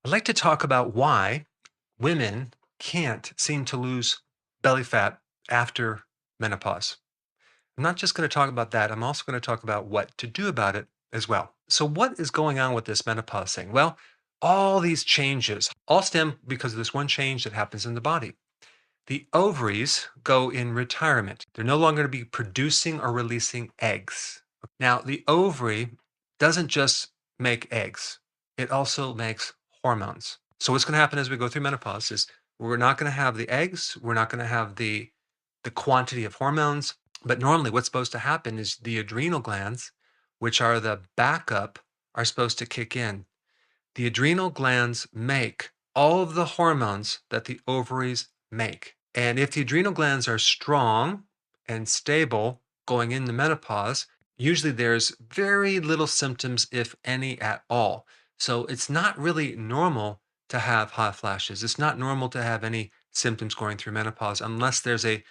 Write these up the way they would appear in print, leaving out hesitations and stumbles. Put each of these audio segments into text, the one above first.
I'd like to talk about why women can't seem to lose belly fat after menopause. I'm not just going to talk about that, I'm also going to talk about what to do about it as well. So, what is going on with this menopause thing? Well, all these changes all stem because of this one change that happens in the body. The ovaries go in retirement. They're no longer going to be producing or releasing eggs. Now, the ovary doesn't just make eggs, it also makes hormones. So, what's going to happen as we go through menopause is we're not going to have the eggs, we're not going to have the quantity of hormones. But normally, what's supposed to happen is the adrenal glands, which are the backup, are supposed to kick in. The adrenal glands make all of the hormones that the ovaries make. And if the adrenal glands are strong and stable going into menopause, usually there's very little symptoms, if any at all. So it's not really normal to have hot flashes. It's not normal to have any symptoms going through menopause unless there's a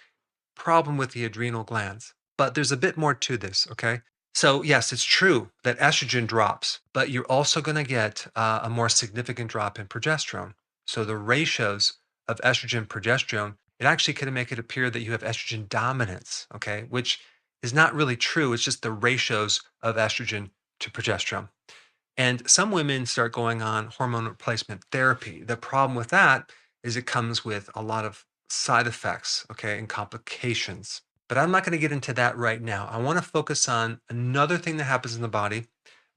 problem with the adrenal glands. But there's a bit more to this, okay? So, yes, it's true that estrogen drops, but you're also going to get a more significant drop in progesterone. So, the ratios of estrogen progesterone, it actually can make it appear that you have estrogen dominance, okay? Which is not really true. It's just the ratios of estrogen to progesterone. And some women start going on hormone replacement therapy. The problem with that is it comes with a lot of side effects, okay, and complications. But I'm not going to get into that right now. I want to focus on another thing that happens in the body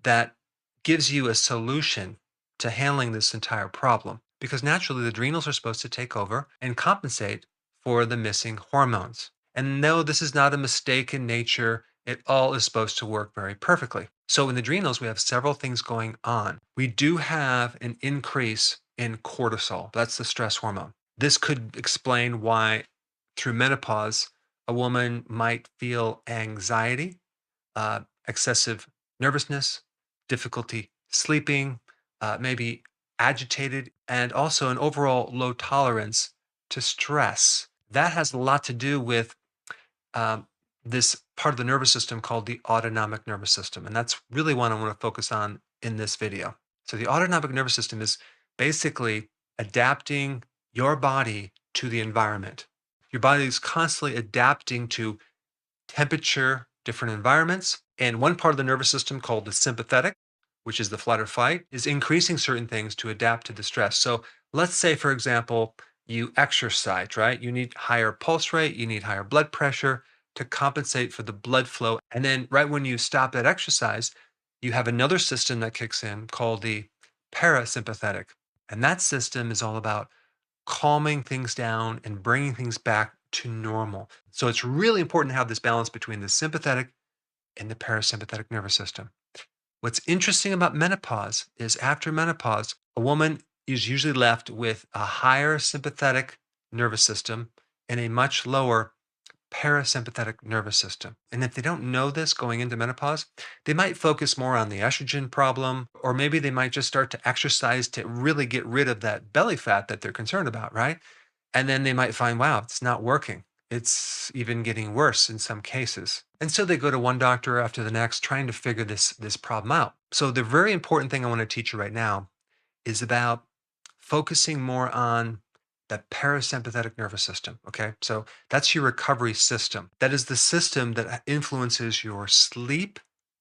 that gives you a solution to handling this entire problem. Because naturally, the adrenals are supposed to take over and compensate for the missing hormones. And no, this is not a mistake in nature. It all is supposed to work very perfectly. So in the adrenals, we have several things going on. We do have an increase in cortisol. That's the stress hormone. This could explain why through menopause, a woman might feel anxiety, excessive nervousness, difficulty sleeping, maybe agitated, and also an overall low tolerance to stress. That has a lot to do with um, this part of the nervous system called the autonomic nervous system. And that's really what I want to focus on in this video. So, the autonomic nervous system is basically adapting your body to the environment. Your body is constantly adapting to temperature, different environments. And one part of the nervous system called the sympathetic, which is the flight or fight, is increasing certain things to adapt to the stress. So let's say, for example, you exercise, right? You need higher pulse rate, you need higher blood pressure to compensate for the blood flow. And then right when you stop that exercise, you have another system that kicks in called the parasympathetic. And that system is all about calming things down and bringing things back to normal. So it's really important to have this balance between the sympathetic and the parasympathetic nervous system. What's interesting about menopause is after menopause, a woman is usually left with a higher sympathetic nervous system and a much lower parasympathetic nervous system. And if they don't know this going into menopause, they might focus more on the estrogen problem, or maybe they might just start to exercise to really get rid of that belly fat that they're concerned about, right? And then they might find, wow, it's not working. It's even getting worse in some cases. And so they go to one doctor after the next trying to figure this problem out. So the very important thing I want to teach you right now is about focusing more on the parasympathetic nervous system. Okay. So that's your recovery system. That is the system that influences your sleep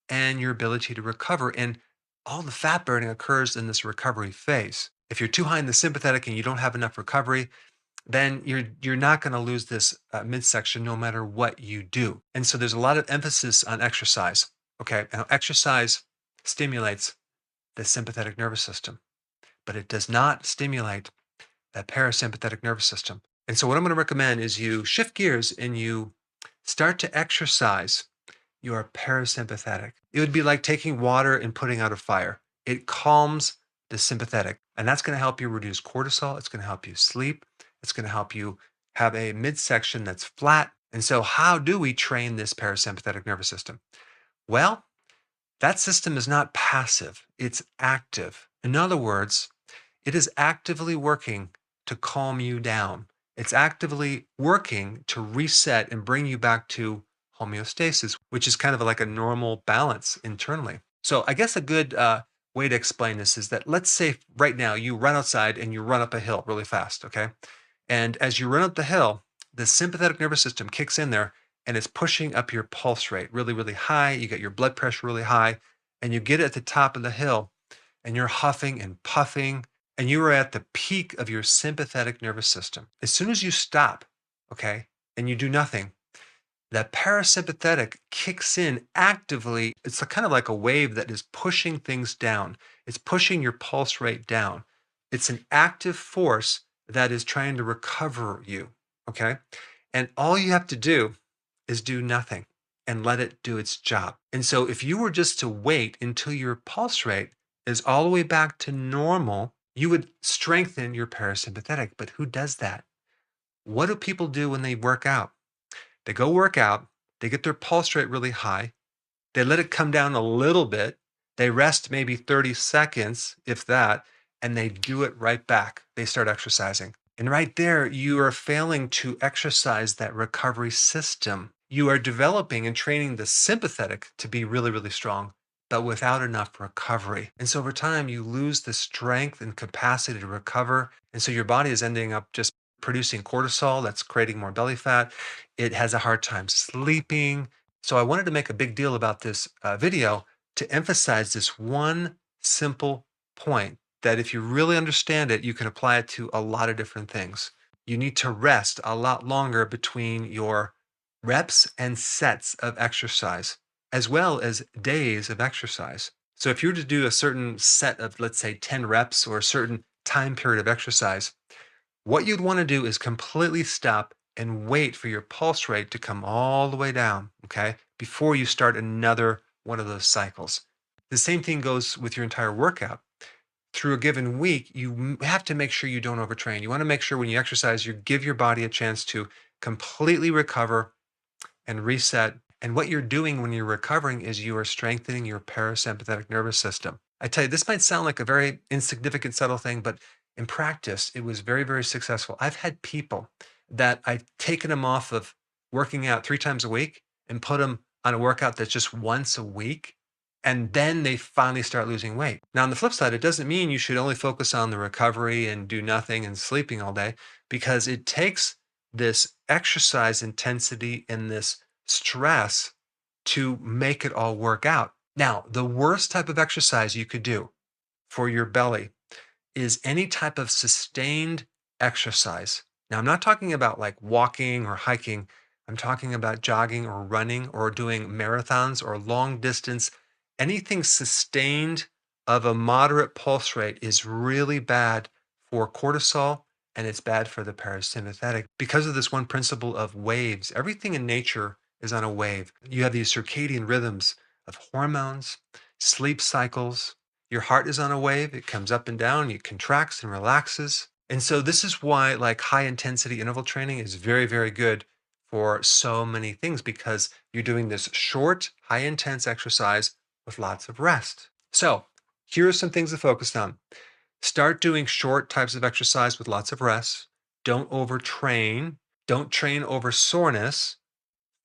and your ability to recover. And all the fat burning occurs in this recovery phase. If you're too high in the sympathetic and you don't have enough recovery, then you're not going to lose this midsection no matter what you do. And so there's a lot of emphasis on exercise. Okay. Now, exercise stimulates the sympathetic nervous system, but it does not stimulate that parasympathetic nervous system. And so, what I'm going to recommend is you shift gears and you start to exercise your parasympathetic. It would be like taking water and putting out a fire. It calms the sympathetic, and that's going to help you reduce cortisol. It's going to help you sleep. It's going to help you have a midsection that's flat. And so, how do we train this parasympathetic nervous system? Well, that system is not passive, it's active. In other words, it is actively working to calm you down. It's actively working to reset and bring you back to homeostasis, which is kind of like a normal balance internally. So, I guess a good way to explain this is that let's say right now you run outside and you run up a hill really fast, okay? And as you run up the hill, the sympathetic nervous system kicks in there and it's pushing up your pulse rate really, really high. You get your blood pressure really high, and you get at the top of the hill and you're huffing and puffing, and you are at the peak of your sympathetic nervous system. As soon as you stop, okay, and you do nothing, that parasympathetic kicks in actively. It's kind of like a wave that is pushing things down. It's pushing your pulse rate down. It's an active force that is trying to recover you. Okay. And all you have to do is do nothing and let it do its job. And so if you were just to wait until your pulse rate is all the way back to normal, you would strengthen your parasympathetic. But who does that? What do people do when they work out? They go work out, they get their pulse rate really high, they let it come down a little bit, they rest maybe 30 seconds, if that, and they do it right back. They start exercising. And right there, you are failing to exercise that recovery system. You are developing and training the sympathetic to be really, really strong, but without enough recovery. And so over time, you lose the strength and capacity to recover. And so your body is ending up just producing cortisol that's creating more belly fat. It has a hard time sleeping. So I wanted to make a big deal about this video to emphasize this one simple point that if you really understand it, you can apply it to a lot of different things. You need to rest a lot longer between your reps and sets of exercise, as well as days of exercise. So if you were to do a certain set of, let's say, 10 reps or a certain time period of exercise, what you'd want to do is completely stop and wait for your pulse rate to come all the way down, okay, before you start another one of those cycles. The same thing goes with your entire workout. Through a given week, you have to make sure you don't overtrain. You want to make sure when you exercise, you give your body a chance to completely recover and reset. And what you're doing when you're recovering is you are strengthening your parasympathetic nervous system. I tell you, this might sound like a very insignificant, subtle thing, but in practice, it was very, very successful. I've had people that I've taken them off of working out 3 times a week and put them on a workout that's just once a week. And then they finally start losing weight. Now, on the flip side, it doesn't mean you should only focus on the recovery and do nothing and sleeping all day, because it takes this exercise intensity and this stress to make it all work out. Now, the worst type of exercise you could do for your belly is any type of sustained exercise. Now, I'm not talking about like walking or hiking. I'm talking about jogging or running or doing marathons or long distance. Anything sustained of a moderate pulse rate is really bad for cortisol, and it's bad for the parasympathetic because of this one principle of waves. Everything in nature is on a wave. You have these circadian rhythms of hormones, sleep cycles. Your heart is on a wave. It comes up and down, it contracts and relaxes. And so this is why like high intensity interval training is very, very good for so many things, because you're doing this short, high intense exercise with lots of rest. So here are some things to focus on. Start doing short types of exercise with lots of rest. Don't overtrain. Don't train over soreness.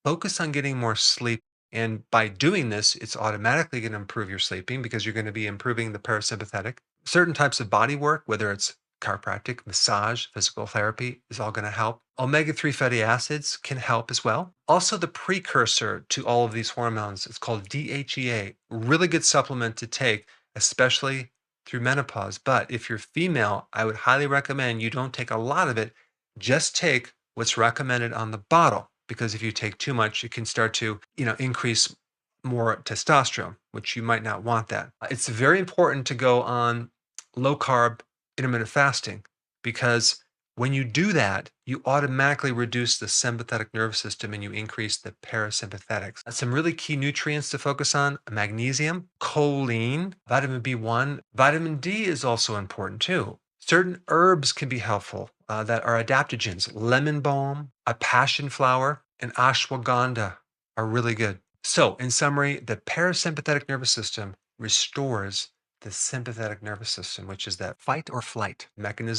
Focus on getting more sleep. And by doing this, it's automatically going to improve your sleeping because you're going to be improving the parasympathetic. Certain types of body work, whether it's chiropractic, massage, physical therapy, is all going to help. Omega-3 fatty acids can help as well. Also, the precursor to all of these hormones, it's called DHEA. Really good supplement to take, especially through menopause. But if you're female, I would highly recommend you don't take a lot of it. Just take what's recommended on the bottle, because if you take too much, it can start to, increase more testosterone, which you might not want that. It's very important to go on low carb intermittent fasting, because when you do that, you automatically reduce the sympathetic nervous system and you increase the parasympathetics. Some really key nutrients to focus on: magnesium, choline, vitamin B1. Vitamin D is also important too. Certain herbs can be helpful that are adaptogens. Lemon balm, a passion flower, and ashwagandha are really good. So, in summary, the parasympathetic nervous system restores the sympathetic nervous system, which is that fight or flight mechanism.